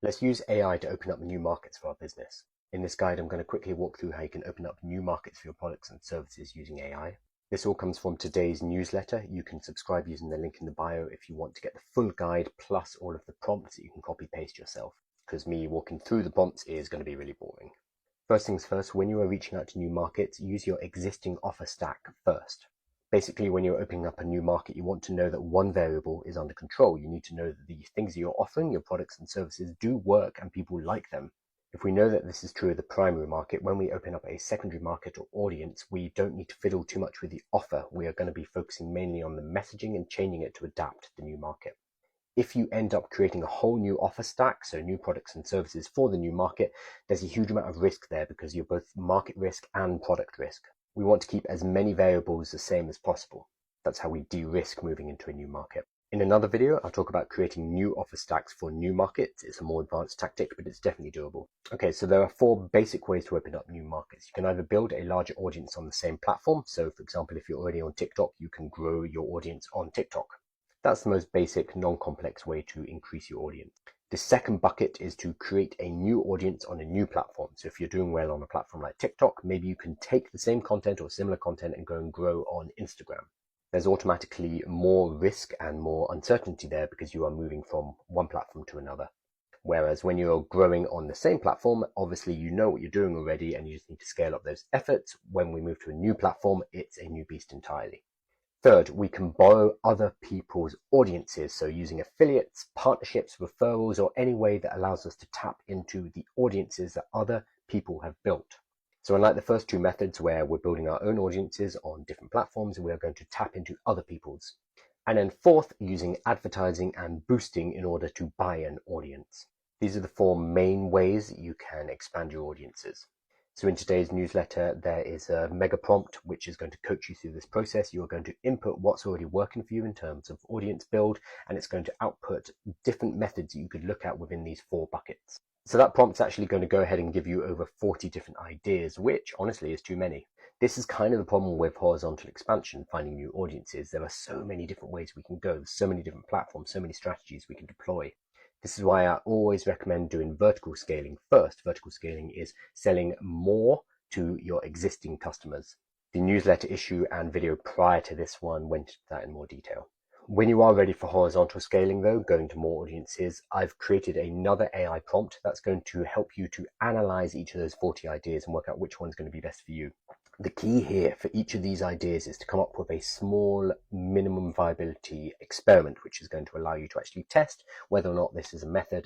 Let's use AI to open up new markets for our business. In this guide, I'm going to quickly walk through how you can open up new markets for your products and services using AI. This all comes from today's newsletter. You can subscribe using the link in the bio if you want to get the full guide plus all of the prompts that you can copy paste yourself, because me walking through the prompts is going to be really boring. First things first, when you are reaching out to new markets, use your existing offer stack first. Basically, when you're opening up a new market, you want to know that one variable is under control. You need to know that the things that you're offering, your products and services, do work and people like them. If we know that this is true of the primary market, when we open up a secondary market or audience, we don't need to fiddle too much with the offer. We are going to be focusing mainly on the messaging and changing it to adapt to the new market. If you end up creating a whole new offer stack, so new products and services for the new market, there's a huge amount of risk there because you're both market risk and product risk. We want to keep as many variables the same as possible. That's how we de-risk moving into a new market. In another video, I'll talk about creating new offer stacks for new markets. It's a more advanced tactic, but it's definitely doable. Okay, so there are 4 basic ways to open up new markets. You can either build a larger audience on the same platform. So for example, if you're already on TikTok, you can grow your audience on TikTok. That's the most basic, non-complex way to increase your audience. The second bucket is to create a new audience on a new platform. So if you're doing well on a platform like TikTok, maybe you can take the same content or similar content and go and grow on Instagram. There's automatically more risk and more uncertainty there because you are moving from one platform to another. Whereas when you're growing on the same platform, obviously you know what you're doing already and you just need to scale up those efforts. When we move to a new platform, it's a new beast entirely. Third, we can borrow other people's audiences, so using affiliates, partnerships, referrals, or any way that allows us to tap into the audiences that other people have built. So unlike the first 2 methods where we're building our own audiences on different platforms, we are going to tap into other people's. And then fourth, using advertising and boosting in order to buy an audience. These are the 4 main ways that you can expand your audiences. So in today's newsletter, there is a mega prompt, which is going to coach you through this process. You are going to input what's already working for you in terms of audience build, and it's going to output different methods that you could look at within these 4 buckets. So that prompt's actually going to go ahead and give you over 40 different ideas, which honestly is too many. This is kind of the problem with horizontal expansion, finding new audiences. There are so many different ways we can go. There's so many different platforms, so many strategies we can deploy. This is why I always recommend doing vertical scaling first. Vertical scaling is selling more to your existing customers. The newsletter issue and video prior to this one went into that in more detail. When you are ready for horizontal scaling though, going to more audiences, I've created another AI prompt that's going to help you to analyze each of those 40 ideas and work out which one's going to be best for you. The key here for each of these ideas is to come up with a small minimum viability experiment, which is going to allow you to actually test whether or not this is a method